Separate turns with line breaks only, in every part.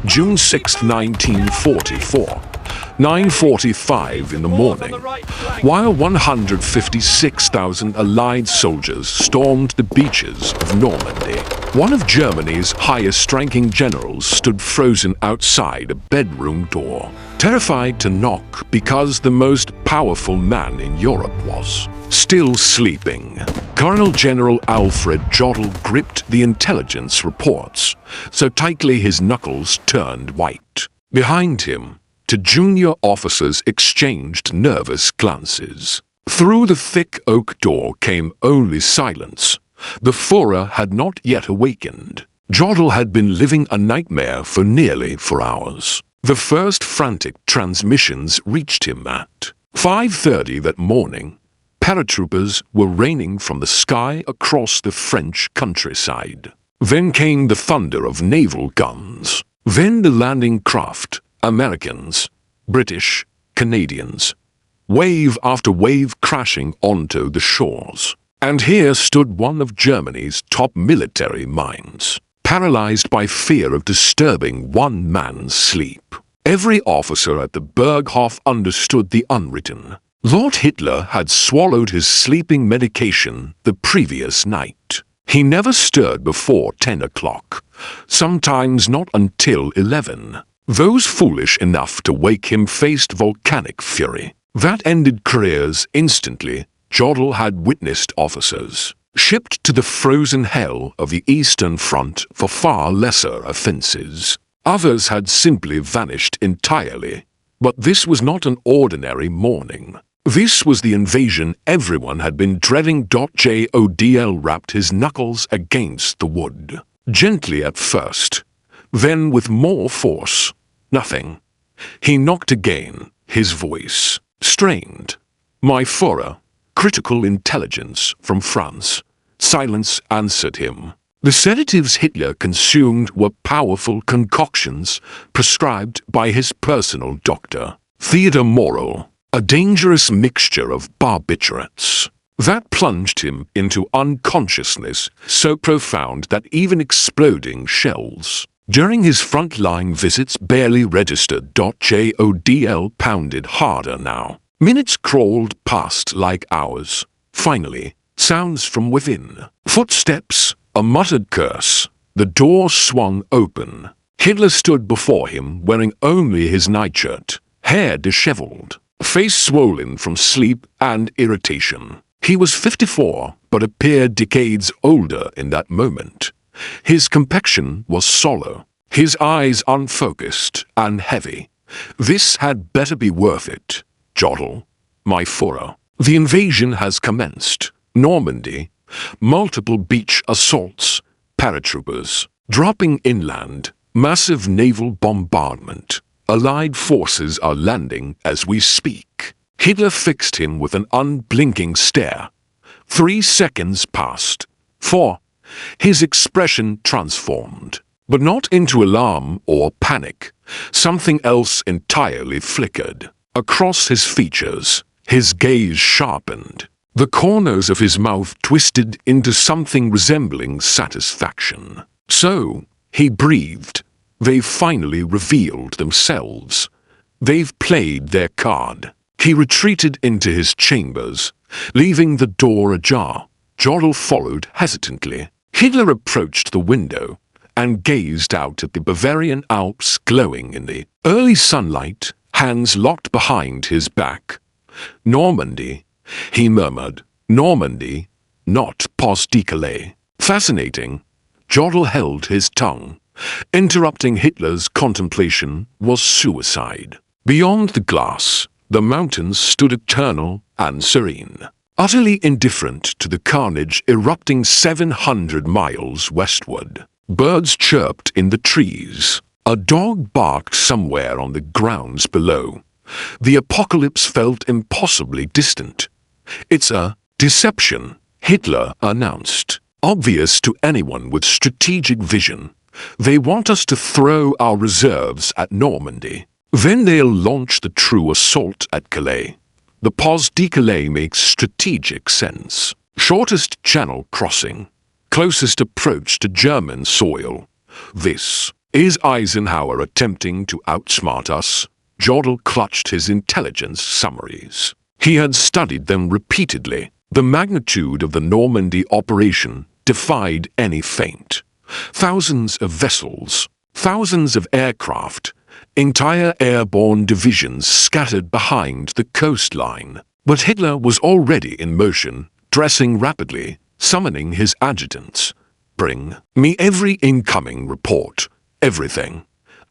June 6, 1944, 9:45 in the morning, while 156,000 Allied soldiers stormed the beaches of Normandy. One of Germany's highest-ranking generals stood frozen outside a bedroom door, terrified to knock because the most powerful man in Europe was still sleeping. Colonel General Alfred Jodl gripped the intelligence reports so tightly his knuckles turned white. Behind him, two junior officers exchanged nervous glances. Through the thick oak door came only silence. The Führer had not yet awakened. Jodl had been living a nightmare for nearly 4 hours. The first frantic transmissions reached him at 5:30 that morning. Paratroopers were raining from the sky across the French countryside. Then came the thunder of naval guns. Then the landing craft, Americans, British, Canadians, wave after wave crashing onto the shores. And here stood one of Germany's top military minds, paralyzed by fear of disturbing one man's sleep. Every officer at the Berghof understood the unwritten. Lord Hitler had swallowed his sleeping medication the previous night. He never stirred before 10 o'clock, sometimes not until 11. Those foolish enough to wake him faced volcanic fury. That ended careers instantly. Jodl had witnessed officers shipped to the frozen hell of the Eastern Front for far lesser offenses. Others had simply vanished entirely. But this was not an ordinary morning. This was the invasion everyone had been dreading. Jodl rapped his knuckles against the wood, gently at first, then with more force. Nothing. He knocked again, his voice strained. "My Führer, critical intelligence from France." Silence answered him. The sedatives Hitler consumed were powerful concoctions prescribed by his personal doctor, Theodor Morel, a dangerous mixture of barbiturates that plunged him into unconsciousness so profound that even exploding shells during his front-line visits barely registered. Jodl pounded harder now. Minutes crawled past like hours. Finally, sounds from within. Footsteps, a muttered curse. The door swung open. Hitler stood before him wearing only his nightshirt, hair disheveled, face swollen from sleep and irritation. He was 54, but appeared decades older in that moment. His complexion was sallow, his eyes unfocused and heavy. This had better be worth it. "Jodl, my Führer, the invasion has commenced. Normandy, multiple beach assaults, paratroopers, dropping inland, massive naval bombardment. Allied forces are landing as we speak." Hitler fixed him with an unblinking stare. 3 seconds passed. 4. His expression transformed, but not into alarm or panic. Something else entirely flickered. Across his features, his gaze sharpened. The corners of his mouth twisted into something resembling satisfaction. "So," he breathed, "they've finally revealed themselves. They've played their card." He retreated into his chambers, leaving the door ajar. Jodl followed hesitantly. Hitler approached the window and gazed out at the Bavarian Alps glowing in the early sunlight, hands locked behind his back. "Normandy," he murmured. "Normandy, not Pas-de-Calais." Fascinating. Jodl held his tongue. Interrupting Hitler's contemplation was suicide. Beyond the glass, the mountains stood eternal and serene, utterly indifferent to the carnage erupting 700 miles westward. Birds chirped in the trees. A dog barked somewhere on the grounds below. The apocalypse felt impossibly distant. "It's a deception," Hitler announced. "Obvious to anyone with strategic vision. They want us to throw our reserves at Normandy. Then they'll launch the true assault at Calais. The Pas-de-Calais makes strategic sense. Shortest channel crossing, closest approach to German soil. This Is Eisenhower attempting to outsmart us? Jodl clutched his intelligence summaries. He had studied them repeatedly. The magnitude of the Normandy operation defied any feint. Thousands of vessels, thousands of aircraft, entire airborne divisions scattered behind the coastline. But Hitler was already in motion, dressing rapidly, summoning his adjutants. Bring me every incoming report, everything,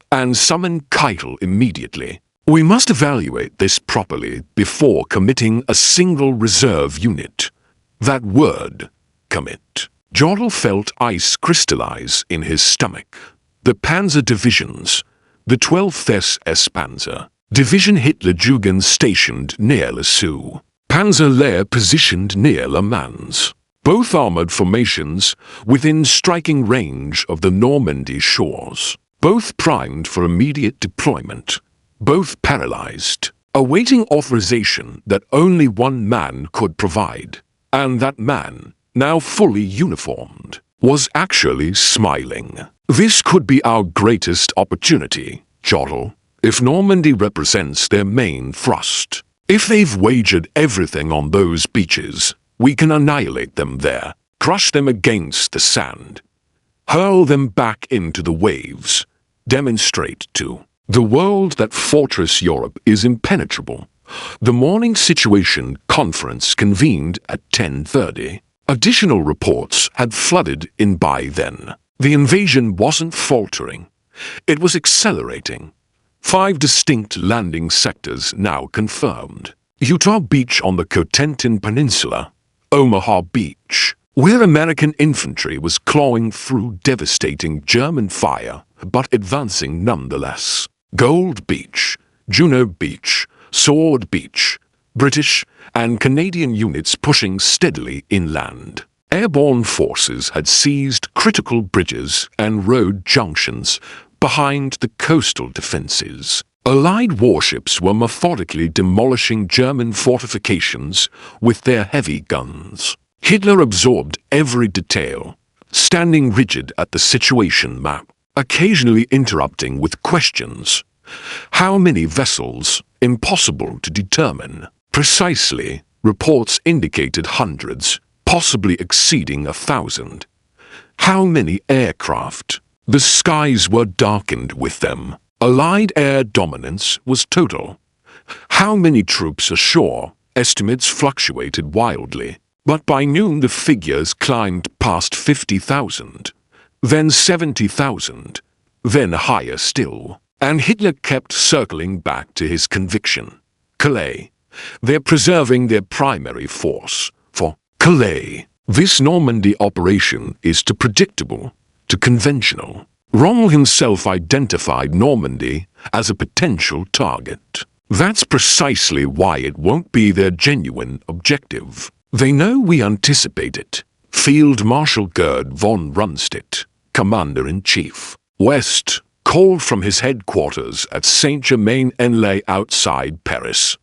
and summon Keitel immediately. We must evaluate this properly before committing a single reserve unit. That word, commit. Jodl felt ice crystallize in his stomach. The panzer divisions, the 12th SS Panzer Division Hitlerjugend stationed near Le Sceau, Panzer Lehr positioned near Le Mans, both armored formations within striking range of the Normandy shores, both primed for immediate deployment, both paralyzed, awaiting authorization that only one man could provide, and that man, now fully uniformed, was actually smiling. This could be our greatest opportunity, Jodl, if Normandy represents their main thrust. If they've wagered everything on those beaches, we can annihilate them there, crush them against the sand, hurl them back into the waves, demonstrate to the world that Fortress Europe is impenetrable. The morning situation conference convened at 10:30. Additional reports had flooded in by then. The invasion wasn't faltering. It was accelerating. 5 distinct landing sectors now confirmed. Utah Beach on the Cotentin Peninsula, Omaha Beach, where American infantry was clawing through devastating German fire, but advancing nonetheless. Gold Beach, Juno Beach, Sword Beach, British and Canadian units pushing steadily inland. Airborne forces had seized critical bridges and road junctions behind the coastal defenses. Allied warships were methodically demolishing German fortifications with their heavy guns. Hitler absorbed every detail, standing rigid at the situation map, occasionally interrupting with questions. How many vessels? Impossible to determine. Precisely, reports indicated hundreds, possibly exceeding 1,000. How many aircraft? The skies were darkened with them. Allied air dominance was total. How many troops ashore? Estimates fluctuated wildly, but by noon the figures climbed past 50,000, then 70,000, then higher still. And Hitler kept circling back to his conviction. Calais. They're preserving their primary force for Calais. This Normandy operation is too predictable, too conventional. Rommel himself identified Normandy as a potential target. That's precisely why it won't be their genuine objective. They know we anticipate it. Field Marshal Gerd von Rundstedt, Commander-in-Chief, West, called from his headquarters at Saint-Germain-en-Laye outside Paris.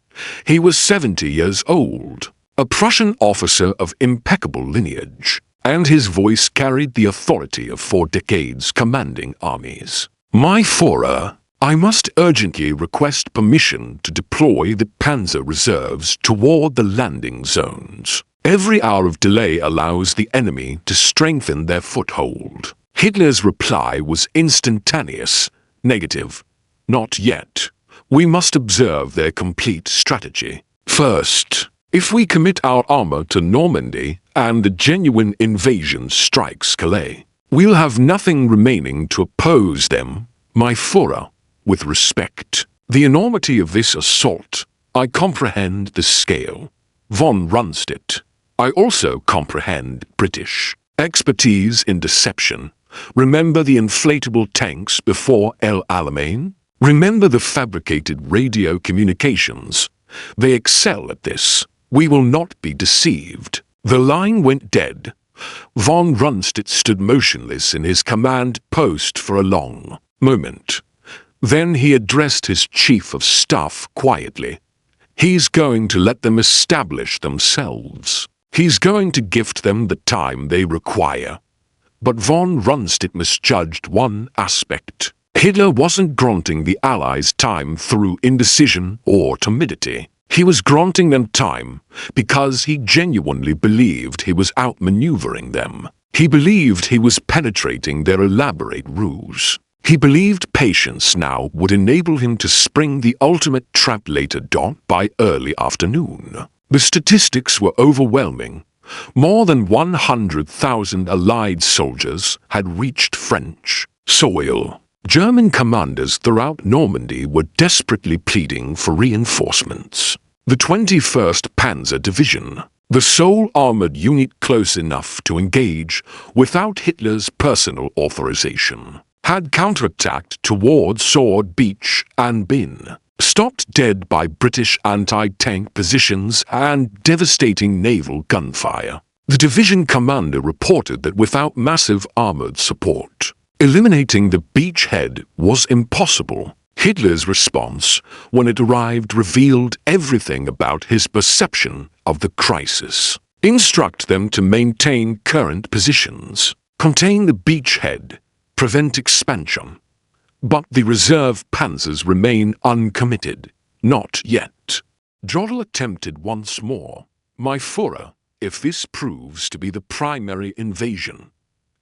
He was 70 years old, a Prussian officer of impeccable lineage, and his voice carried the authority of 4 decades commanding armies. My Führer, I must urgently request permission to deploy the panzer reserves toward the landing zones. Every hour of delay allows the enemy to strengthen their foothold. Hitler's reply was instantaneous. Negative. Not yet. We must observe their complete strategy. First, if we commit our armor to Normandy and the genuine invasion strikes Calais, we'll have nothing remaining to oppose them. My Führer, with respect, the enormity of this assault, I comprehend the scale. Von Rundstedt, I also comprehend British expertise in deception. Remember the inflatable tanks before El Alamein? Remember the fabricated radio communications? They excel at this. We will not be deceived. The line went dead. Von Rundstedt stood motionless in his command post for a long moment. Then he addressed his chief of staff quietly. He's going to let them establish themselves. He's going to gift them the time they require. But von Rundstedt misjudged one aspect. Hitler wasn't granting the Allies time through indecision or timidity. He was granting them time because he genuinely believed he was outmaneuvering them. He believed he was penetrating their elaborate ruse. He believed patience now would enable him to spring the ultimate trap later by early afternoon. The statistics were overwhelming. More than 100,000 Allied soldiers had reached French soil. German commanders throughout Normandy were desperately pleading for reinforcements. The 21st Panzer Division, the sole armored unit close enough to engage without Hitler's personal authorization, had counterattacked towards Sword Beach and been stopped dead by British anti-tank positions and devastating naval gunfire. The division commander reported that without massive armored support, eliminating the beachhead was impossible. Hitler's response, when it arrived, revealed everything about his perception of the crisis. Instruct them to maintain current positions, contain the beachhead, prevent expansion. But the reserve panzers remain uncommitted. Not yet. Jodl attempted once more. My Führer, if this proves to be the primary invasion,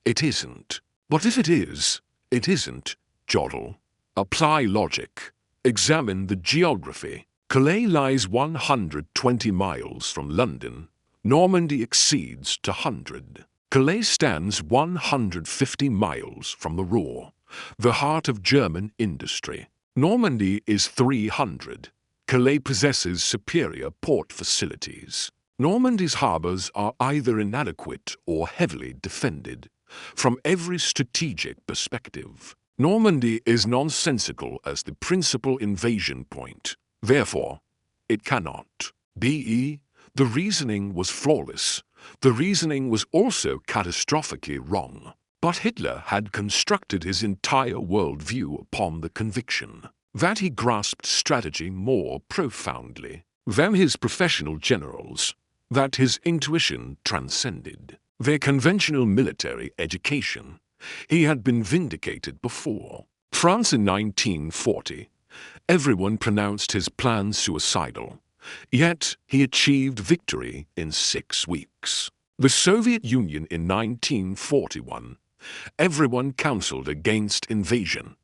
it isn't. But if it is, it isn't, Jodl. Apply logic. Examine the geography. Calais lies 120 miles from London. Normandy exceeds 100. Calais stands 150 miles from the Ruhr, the heart of German industry. Normandy is 300. Calais possesses superior port facilities. Normandy's harbors are either inadequate or heavily defended. From every strategic perspective, Normandy is nonsensical as the principal invasion point. Therefore, it cannot be. The reasoning was flawless. The reasoning was also catastrophically wrong. But Hitler had constructed his entire worldview upon the conviction that he grasped strategy more profoundly than his professional generals, that his intuition transcended their conventional military education. He had been vindicated before. France in 1940. Everyone pronounced his plan suicidal. Yet he achieved victory in 6 weeks. The Soviet Union in 1941. Everyone counseled against invasion.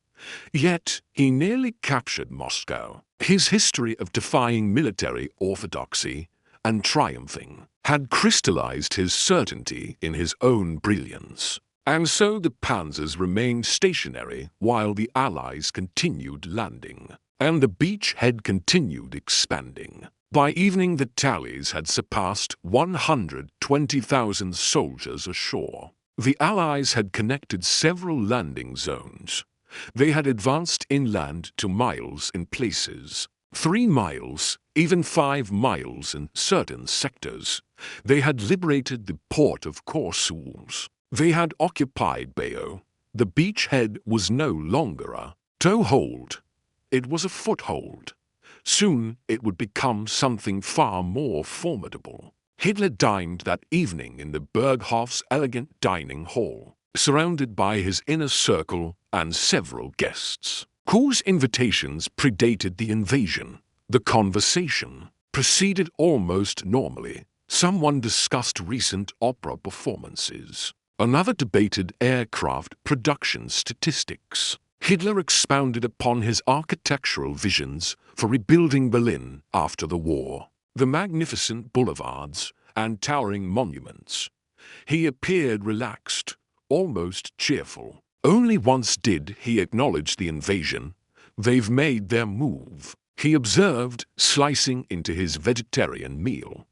Yet he nearly captured Moscow. His history of defying military orthodoxy and triumphing had crystallized his certainty in his own brilliance. And so the panzers remained stationary while the Allies continued landing, and the beachhead continued expanding. By evening, the tallies had surpassed 120,000 soldiers ashore. The Allies had connected several landing zones. They had advanced inland to miles in places, 3 miles, even 5 miles in certain sectors. They had liberated the port of Courseulles. They had occupied Bayeux. The beachhead was no longer a toehold. It was a foothold. Soon it would become something far more formidable. Hitler dined that evening in the Berghof's elegant dining hall, surrounded by his inner circle and several guests, whose invitations predated the invasion. The conversation proceeded almost normally. Someone discussed recent opera performances. Another debated aircraft production statistics. Hitler expounded upon his architectural visions for rebuilding Berlin after the war. The magnificent boulevards and towering monuments. He appeared relaxed, almost cheerful. Only once did he acknowledge the invasion. They've made their move, he observed, slicing into his vegetarian meal.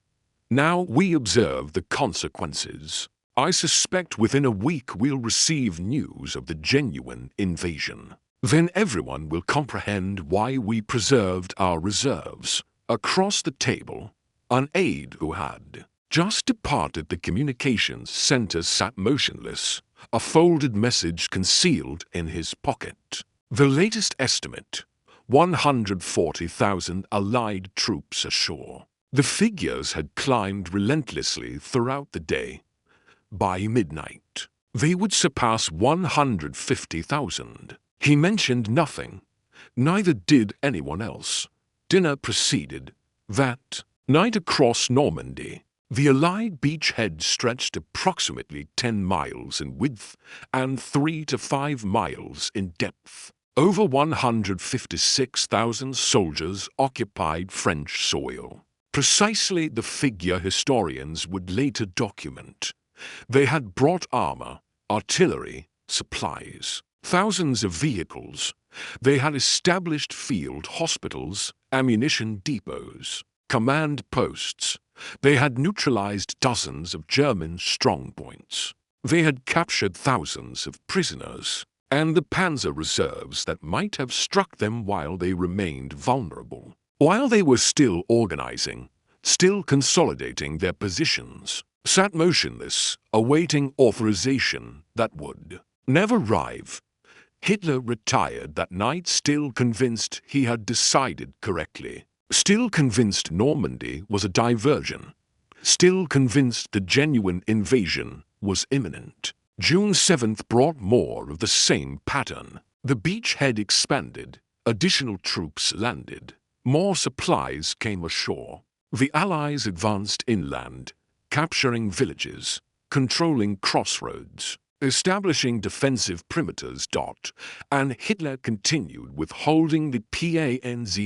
Now we observe the consequences. I suspect within a week we'll receive news of the genuine invasion. Then everyone will comprehend why we preserved our reserves. Across the table, an aide who had just departed the communications center sat motionless, a folded message concealed in his pocket. The latest estimate, 140,000 Allied troops ashore. The figures had climbed relentlessly throughout the day. By midnight, they would surpass 150,000. He mentioned nothing. Neither did anyone else. Dinner proceeded. That night across Normandy, the Allied beachhead stretched approximately 10 miles in width and 3 to 5 miles in depth. Over 156,000 soldiers occupied French soil. Precisely the figure historians would later document. They had brought armor, artillery, supplies, thousands of vehicles. They had established field hospitals, ammunition depots, command posts. They had neutralized dozens of German strongpoints. They had captured thousands of prisoners and the panzer reserves that might have struck them while they remained vulnerable. While they were still organizing, still consolidating their positions, sat motionless, awaiting authorization that would never arrive. Hitler retired that night, still convinced he had decided correctly, still convinced Normandy was a diversion, still convinced the genuine invasion was imminent. June 7th brought more of the same pattern. The beachhead expanded, additional troops landed, more supplies came ashore. The Allies advanced inland, capturing villages, controlling crossroads, establishing defensive perimeters. And Hitler continued withholding the panzers.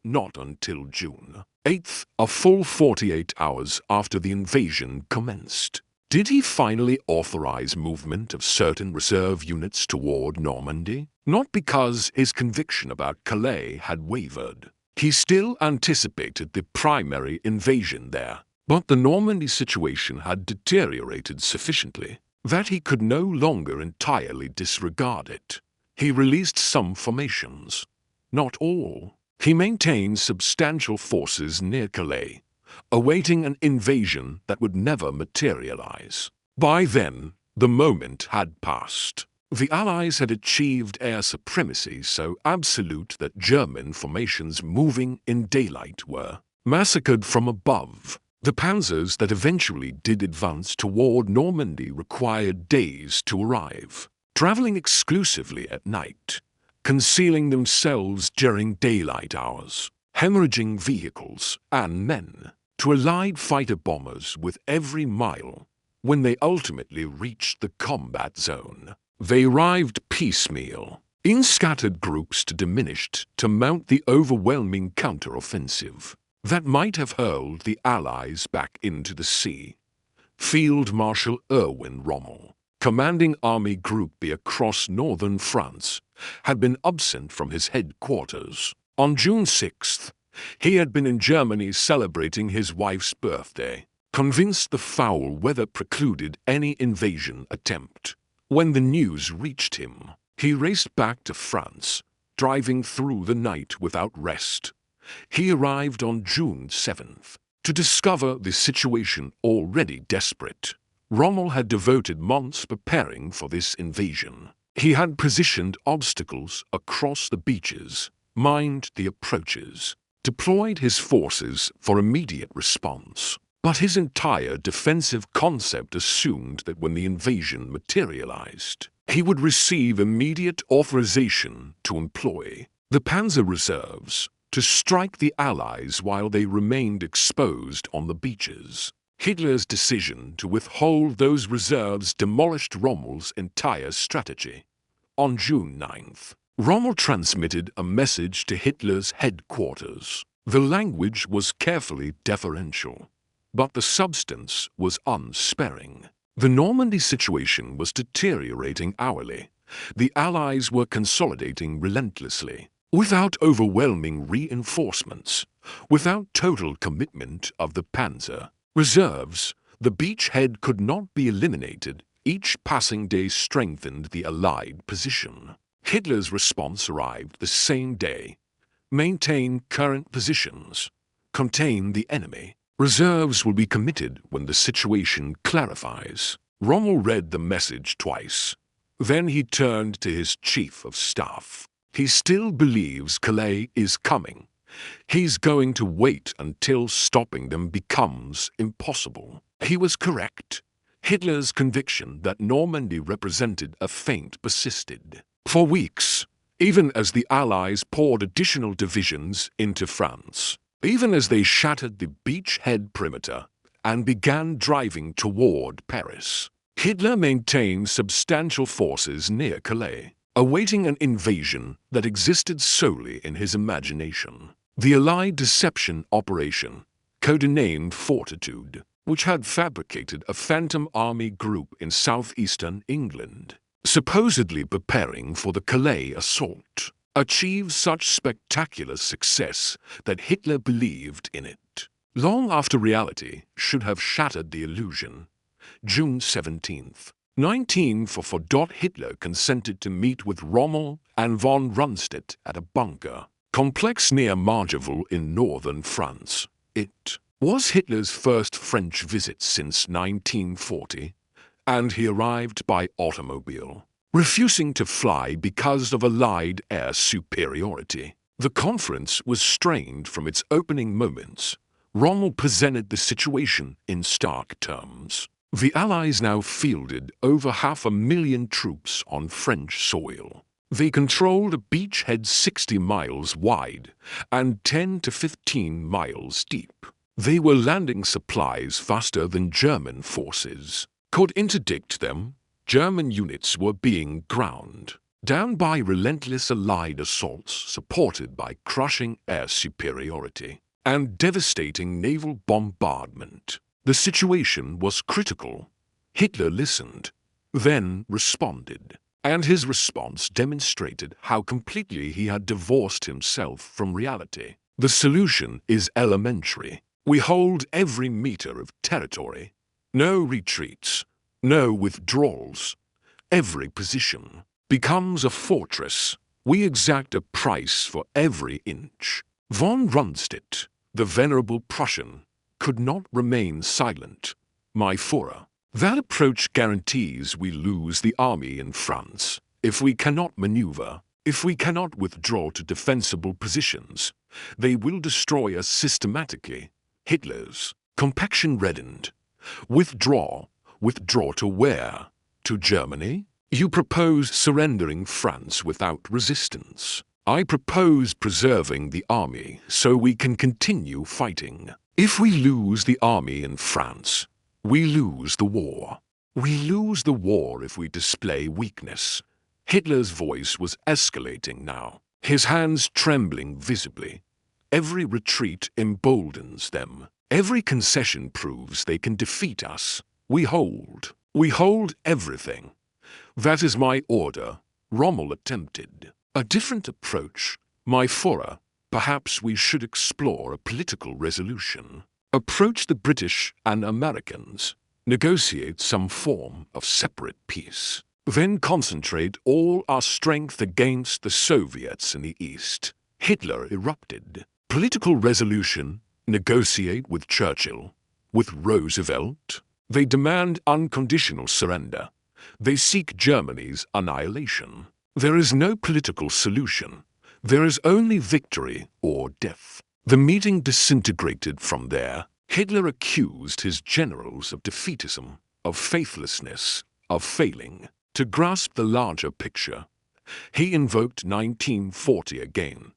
Not until June 8th, a full 48 hours after the invasion commenced, did he finally authorize movement of certain reserve units toward Normandy. Not because his conviction about Calais had wavered. He still anticipated the primary invasion there, but the Normandy situation had deteriorated sufficiently that he could no longer entirely disregard it. He released some formations, not all. He maintained substantial forces near Calais, awaiting an invasion that would never materialize. By then, the moment had passed. The Allies had achieved air supremacy so absolute that German formations moving in daylight were massacred from above. The panzers that eventually did advance toward Normandy required days to arrive, traveling exclusively at night, concealing themselves during daylight hours, hemorrhaging vehicles and men to Allied fighter bombers with every mile. When they ultimately reached the combat zone, they arrived piecemeal, in scattered groups diminished to mount the overwhelming counteroffensive that might have hurled the Allies back into the sea. Field Marshal Erwin Rommel, commanding Army Group B across northern France, had been absent from his headquarters. On June 6th, he had been in Germany celebrating his wife's birthday, convinced the foul weather precluded any invasion attempt. When the news reached him, he raced back to France, driving through the night without rest. He arrived on June 7th to discover the situation already desperate. Rommel had devoted months preparing for this invasion. He had positioned obstacles across the beaches, mined the approaches, deployed his forces for immediate response. But his entire defensive concept assumed that when the invasion materialized, he would receive immediate authorization to employ the panzer reserves to strike the Allies while they remained exposed on the beaches. Hitler's decision to withhold those reserves demolished Rommel's entire strategy. On June 9th, Rommel transmitted a message to Hitler's headquarters. The language was carefully deferential, but the substance was unsparing. The Normandy situation was deteriorating hourly. The Allies were consolidating relentlessly, without overwhelming reinforcements, without total commitment of the panzer reserves. The beachhead could not be eliminated. Each passing day strengthened the Allied position. Hitler's response arrived the same day. Maintain current positions. Contain the enemy. Reserves will be committed when the situation clarifies. Rommel read the message twice. Then he turned to his chief of staff. He still believes Calais is coming. He's going to wait until stopping them becomes impossible. He was correct. Hitler's conviction that Normandy represented a feint persisted. For weeks, even as the Allies poured additional divisions into France, even as they shattered the beachhead perimeter and began driving toward Paris, Hitler maintained substantial forces near Calais, awaiting an invasion that existed solely in his imagination. The Allied deception operation, codenamed Fortitude, which had fabricated a phantom army group in southeastern England, supposedly preparing for the Calais assault, achieved such spectacular success that Hitler believed in it. Long after reality should have shattered the illusion, June 17th, 1944, Hitler consented to meet with Rommel and von Rundstedt at a bunker complex near Margeville in northern France. It was Hitler's first French visit since 1940, and he arrived by automobile, refusing to fly because of Allied air superiority. The conference was strained from its opening moments. Rommel presented the situation in stark terms. The Allies now fielded over 500,000 troops on French soil. They controlled a beachhead 60 miles wide and 10 to 15 miles deep. They were landing supplies faster than German forces could interdict them. German units were being ground down by relentless Allied assaults supported by crushing air superiority and devastating naval bombardment. The situation was critical. Hitler listened, then responded, and his response demonstrated how completely he had divorced himself from reality. The solution is elementary. We hold every meter of territory. No retreats, no withdrawals. Every position becomes a fortress. We exact a price for every inch. Von Rundstedt, the venerable Prussian, could not remain silent. My Führer, that approach guarantees we lose the army in France. If we cannot maneuver, if we cannot withdraw to defensible positions, they will destroy us systematically. Hitler's compaction reddened. Withdraw. Withdraw to where? To Germany? You propose surrendering France without resistance. I propose preserving the army so we can continue fighting. If we lose the army in France, we lose the war. We lose the war if we display weakness. Hitler's voice was escalating now, his hands trembling visibly. Every retreat emboldens them. Every concession proves they can defeat us. We hold everything. That is my order. Rommel attempted a different approach. My Führer, perhaps we should explore a political resolution. Approach the British and Americans. Negotiate some form of separate peace. Then concentrate all our strength against the Soviets in the East. Hitler erupted. Political resolution. Negotiate with Churchill, with Roosevelt. They demand unconditional surrender. They seek Germany's annihilation. There is no political solution. There is only victory or death. The meeting disintegrated from there. Hitler accused his generals of defeatism, of faithlessness, of failing to grasp the larger picture. He invoked 1940 again.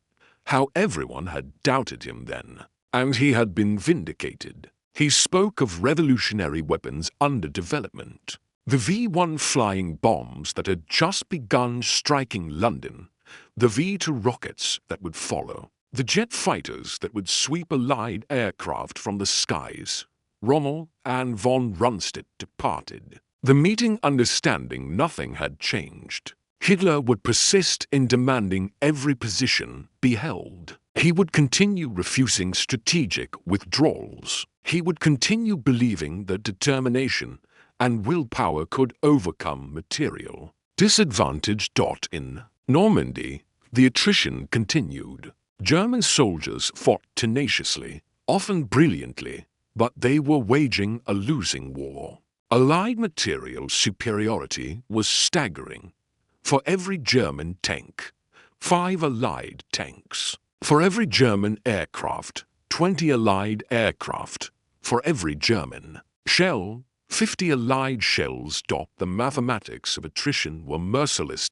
How everyone had doubted him then, and he had been vindicated. He spoke of revolutionary weapons under development. The V-1 flying bombs that had just begun striking London, the V-2 rockets that would follow, the jet fighters that would sweep Allied aircraft from the skies. Rommel and von Rundstedt departed. The meeting understanding nothing had changed. Hitler would persist in demanding every position be held. He would continue refusing strategic withdrawals. He would continue believing that determination and willpower could overcome material disadvantage. In Normandy, the attrition continued. German soldiers fought tenaciously, often brilliantly, but they were waging a losing war. Allied material superiority was staggering. For every German tank, 5 Allied tanks. For every German aircraft, 20 Allied aircraft. For every German shell, 50 Allied shells. The mathematics of attrition were merciless.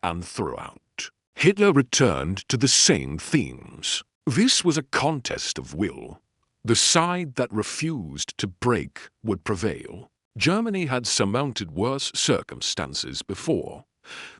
and throughout, Hitler returned to the same themes. This was a contest of will. The side that refused to break would prevail. Germany had surmounted worse circumstances before.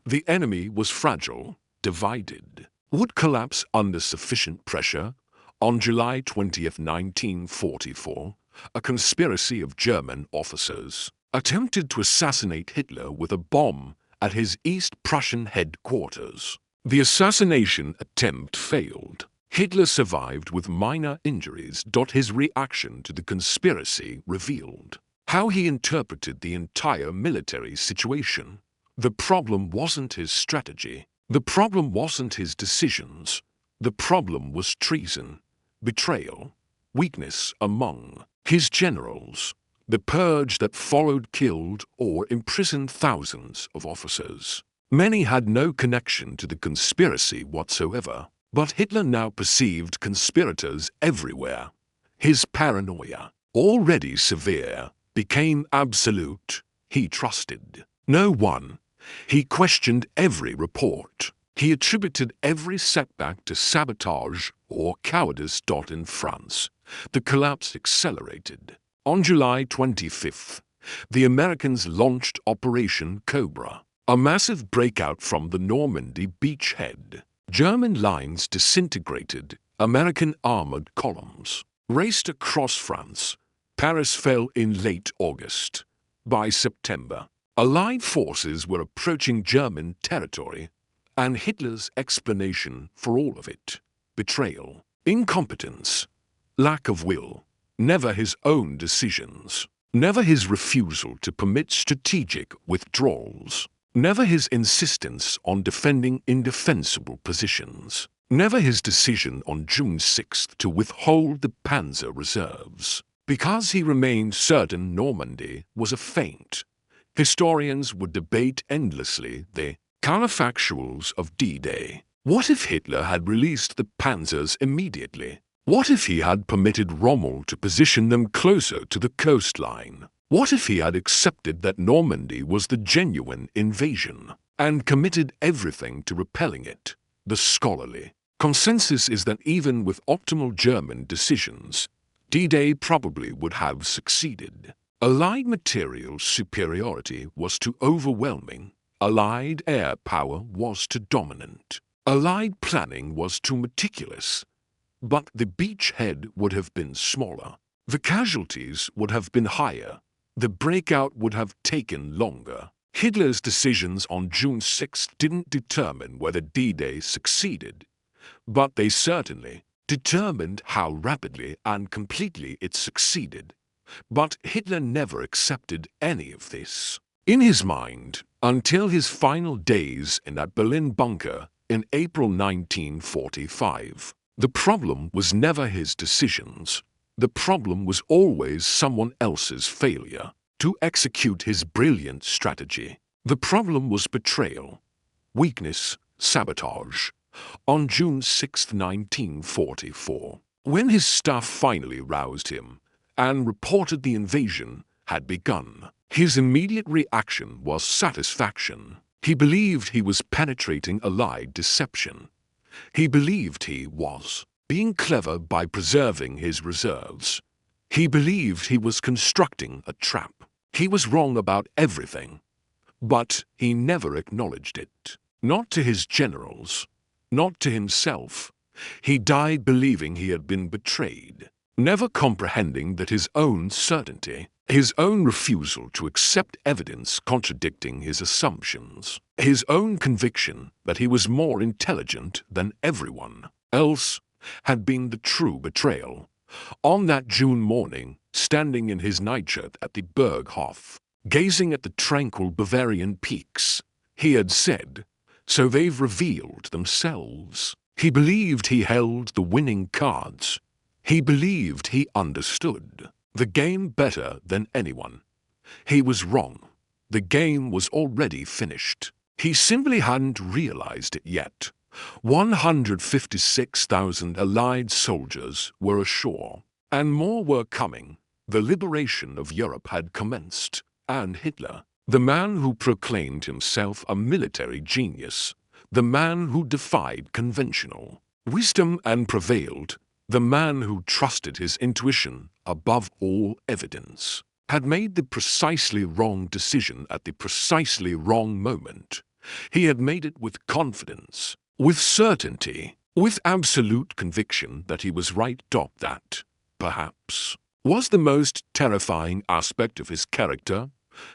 The enemy was fragile, divided, would collapse under sufficient pressure. On July 20th, 1944, a conspiracy of German officers attempted to assassinate Hitler with a bomb at his East Prussian headquarters. The assassination attempt failed. Hitler survived with minor injuries. His reaction to the conspiracy revealed how he interpreted the entire military situation. The problem wasn't his strategy. The problem wasn't his decisions. The problem was treason, betrayal, weakness among his generals. The purge that followed killed or imprisoned thousands of officers. Many had no connection to the conspiracy whatsoever, but Hitler now perceived conspirators everywhere. His paranoia, already severe, became absolute. He trusted no one. He questioned every report. He attributed every setback to sabotage or cowardice. In France, the collapse accelerated. On July 25th, the Americans launched Operation Cobra, a massive breakout from the Normandy beachhead. German lines disintegrated. American armored columns raced across France. Paris fell in late August. By September, Allied forces were approaching German territory, and Hitler's explanation for all of it: betrayal, incompetence, lack of will, never his own decisions, never his refusal to permit strategic withdrawals, never his insistence on defending indefensible positions, never his decision on June 6th to withhold the panzer reserves. Because he remained certain Normandy was a feint, historians would debate endlessly the counterfactuals of D-Day. What if Hitler had released the panzers immediately? What if he had permitted Rommel to position them closer to the coastline? What if he had accepted that Normandy was the genuine invasion and committed everything to repelling it? The scholarly consensus is that even with optimal German decisions, D-Day probably would have succeeded. Allied material superiority was too overwhelming. Allied air power was too dominant. Allied planning was too meticulous. But the beachhead would have been smaller. The casualties would have been higher. The breakout would have taken longer. Hitler's decisions on June 6 didn't determine whether D-Day succeeded, but they certainly determined how rapidly and completely it succeeded. But Hitler never accepted any of this. In his mind, until his final days in that Berlin bunker in April 1945, the problem was never his decisions. The problem was always someone else's failure to execute his brilliant strategy. The problem was betrayal, weakness, sabotage. On June 6, 1944, when his staff finally roused him and reported the invasion had begun, his immediate reaction was satisfaction. He believed he was penetrating Allied deception. He believed he was being clever by preserving his reserves. He believed he was constructing a trap. He was wrong about everything, but he never acknowledged it. Not to his generals, not to himself. He died believing he had been betrayed, never comprehending that his own certainty, his own refusal to accept evidence contradicting his assumptions, his own conviction that he was more intelligent than everyone else, had been the true betrayal. On that June morning, standing in his nightshirt at the Berghof, gazing at the tranquil Bavarian peaks, he had said, "So they've revealed themselves." He believed he held the winning cards. He believed he understood the game better than anyone. He was wrong. The game was already finished. He simply hadn't realized it yet. 156,000 Allied soldiers were ashore, and more were coming. The liberation of Europe had commenced, and Hitler The man who proclaimed himself a military genius, the man who defied conventional wisdom and prevailed, the man who trusted his intuition above all evidence, had made the precisely wrong decision at the precisely wrong moment. He had made it with confidence, with certainty, with absolute conviction that he was right. That, perhaps, was the most terrifying aspect of his character.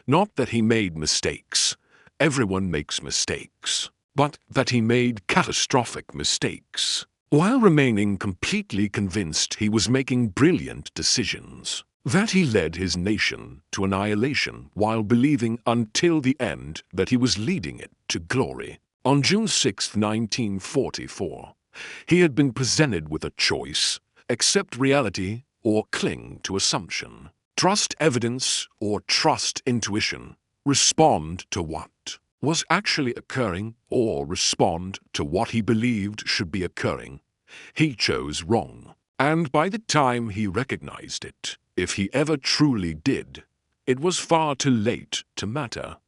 Not that he made mistakes. Everyone makes mistakes. But that he made catastrophic mistakes, while remaining completely convinced he was making brilliant decisions. That he led his nation to annihilation while believing until the end that he was leading it to glory. On June 6, 1944, he had been presented with a choice: accept reality or cling to assumption. Trust evidence or trust intuition. Respond to what was actually occurring or respond to what he believed should be occurring. He chose wrong. And by the time he recognized it, if he ever truly did, it was far too late to matter.